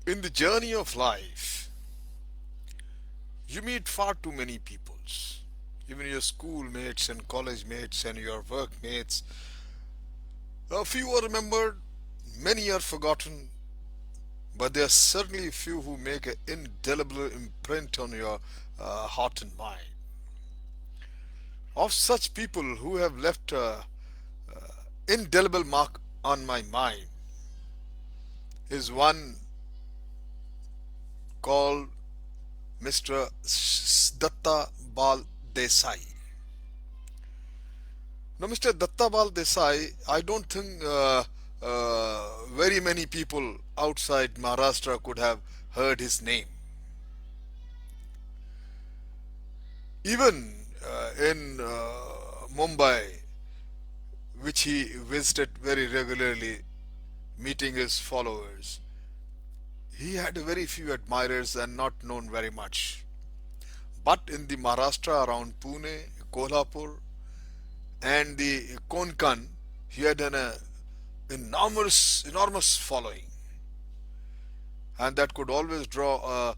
In the journey of life, you meet far too many peoples. Even your schoolmates and college mates and your workmates. A few are remembered, many are forgotten, but there are certainly few who make an indelible imprint on your heart and mind. Of such people who have left an indelible mark on my mind is one called Mr. Datta Bal Desai. Now, Mr. Datta Bal Desai, I don't think very many people outside Maharashtra could have heard his name. Even in Mumbai, which he visited very regularly, meeting his followers, he had very few admirers and not known very much. But in the Maharashtra around Pune, Kolhapur, and the Konkan, he had an enormous following, and that could always draw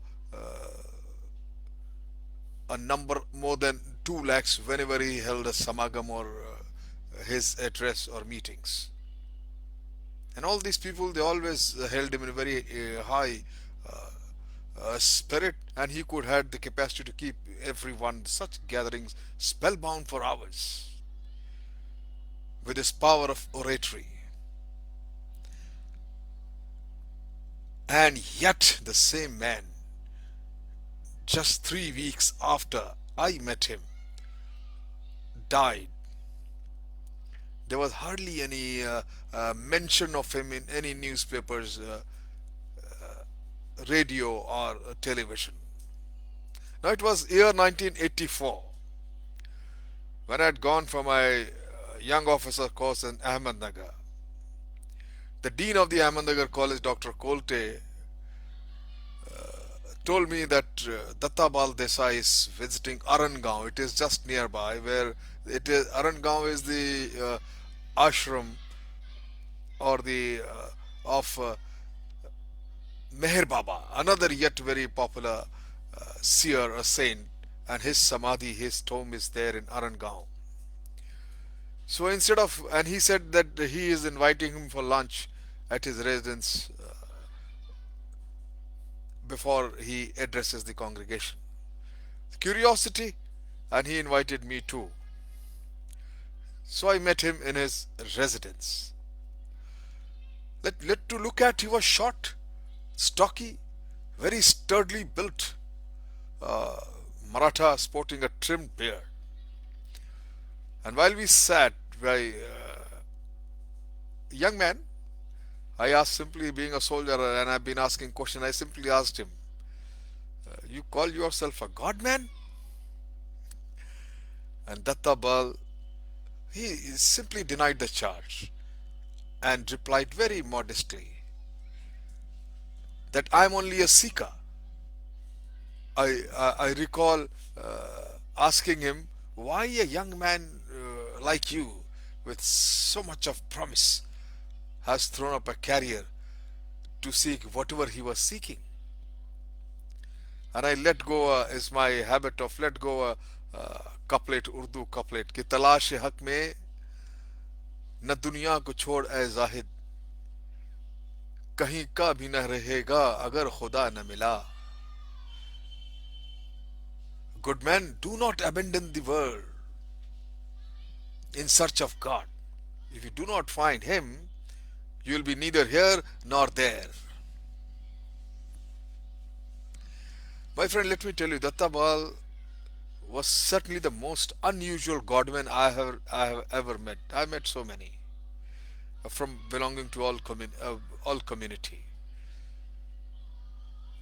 a number more than 2 lakhs whenever he held a samagam or his address or meetings. And all these people, they always held him in a very high spirit, and he could had the capacity to keep everyone such gatherings spellbound for hours with his power of oratory. And yet the same man, just 3 weeks after I met him, died. There was hardly any mention of him in any newspapers, radio, or television. Now it was year 1984 when I had gone for my young officer course in Ahmednagar. The dean of the Ahmednagar College, Dr. Kolte, told me that Datta Bal Desai is visiting Arangaon. It is just nearby, where it is. Arangaon is the ashram or the of Meher Baba, another yet very popular seer, a saint, and his samadhi, his tomb is there in Arangaon. So instead of, and he said that he is inviting him for lunch at his residence before he addresses the congregation. Curiosity, and he invited me too. So I met him in his residence. Let to look at, he was short, stocky, very sturdily built, uh, Maratha sporting a trimmed beard. And while we sat, by young man, I asked, simply being a soldier and I've been asking questions, I simply asked him, you call yourself a god man? And Datta Bal, he simply denied the charge and replied very modestly that I'm only a seeker. I recall asking him, why a young man like you with so much of promise has thrown up a career to seek whatever he was seeking. And I let go, is my habit of let go couplet, Urdu couplet, कि तलाश हक में न दुनिया को छोड़ ए जाहिद, कहीं का भी न रहेगा अगर खुदा न मिला. Good men, do not abandon the world in search of God. If you do not find Him, you will be neither here nor there. My friend, let me tell you, Datta Bal was certainly the most unusual godman I have ever met. I met so many from belonging to all community.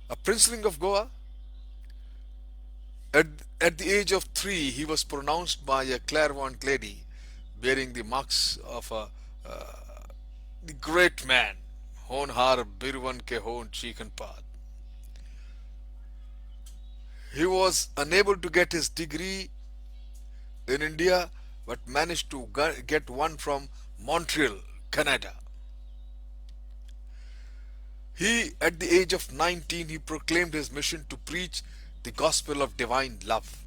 A princeling of Goa. At, at the age of 3, he was pronounced by a clairvoyant lady bearing the marks of the great man, Honhar Birwan ke hon Chikanpad. He was unable to get his degree in India but managed to get one from Montreal, Canada. At the age of 19, he proclaimed his mission to preach the gospel of divine love.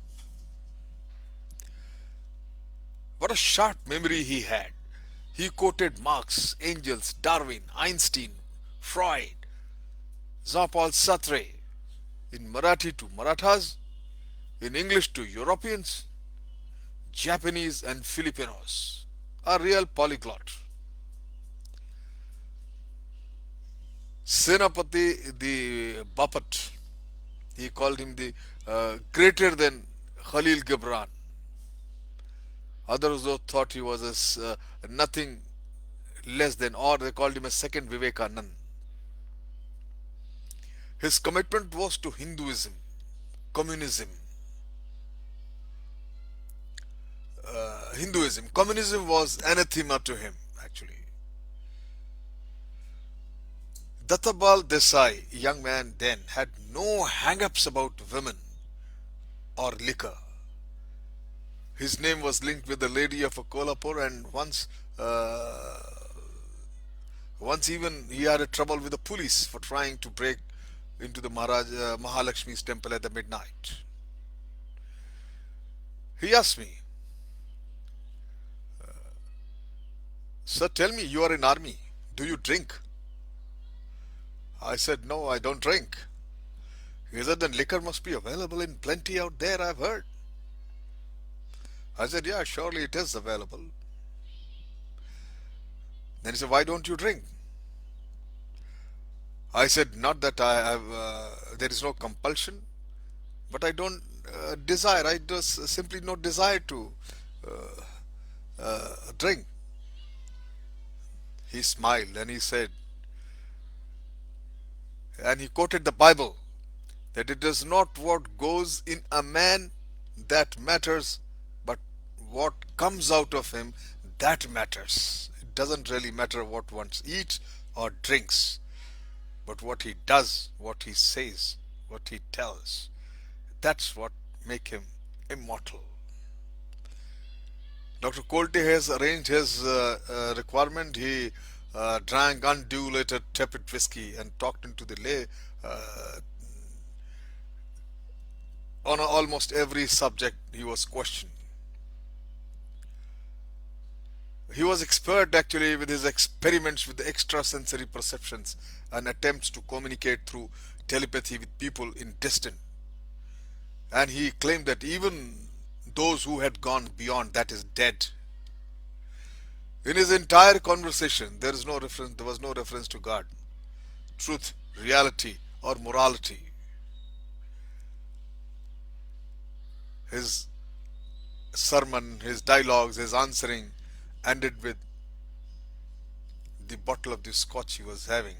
What a sharp memory he had. He quoted Marx, Engels, Darwin, Einstein, Freud, Jean-Paul Sartre in Marathi to Marathas, in English to Europeans, Japanese and Filipinos. A real polyglot. Senapati the Bapat, he called him the greater than Khalil Gibran. Others though thought he was as nothing less than, or they called him a second Vivekanand. His commitment was to Hinduism, communism. Hinduism. Communism was anathema to him, actually. Dattabal Desai, young man then, had no hang-ups about women or liquor. His name was linked with the lady of Kolhapur, and once even he had a trouble with the police for trying to break into the Mahalakshmi's temple at the midnight. He asked me, "Sir, tell me, you are in army. Do you drink?" I said, "No, I don't drink." He said, "Then liquor must be available in plenty out there, I've heard." I said, "Yeah, surely it is available." Then he said, "Why don't you drink?" I said, "Not that I have, there is no compulsion, but I don't desire. I just simply no desire to drink." He smiled and he said, and he quoted the Bible, that it is not what goes in a man that matters, but what comes out of him that matters. It doesn't really matter what one eats or drinks, but what he does, what he says, what he tells. That's what make him immortal. Dr. Colte has arranged his requirement. He drank undulated tepid whiskey and talked into the lay on almost every subject he was questioned. He was expert actually with his experiments with the extrasensory perceptions and attempts to communicate through telepathy with people in distant. And he claimed that even those who had gone beyond that is dead. In his entire conversation, there was no reference to God, truth, reality, or morality. His sermon, his dialogues, his answering ended with the bottle of the scotch he was having,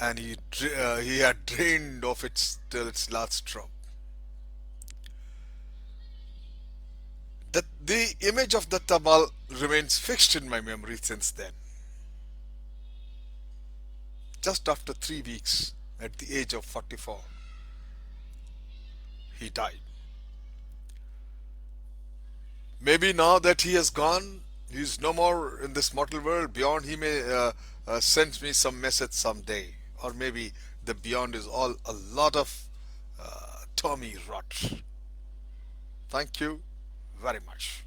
and he had drained off it till its last drop. That the image of the Tabal remains fixed in my memory since then. Just after 3 weeks, at the age of 44, he died. Maybe now that he has gone, he is no more in this mortal world. Beyond, he may send me some message someday, or maybe the beyond is all a lot of Tommy rot. Thank you very much.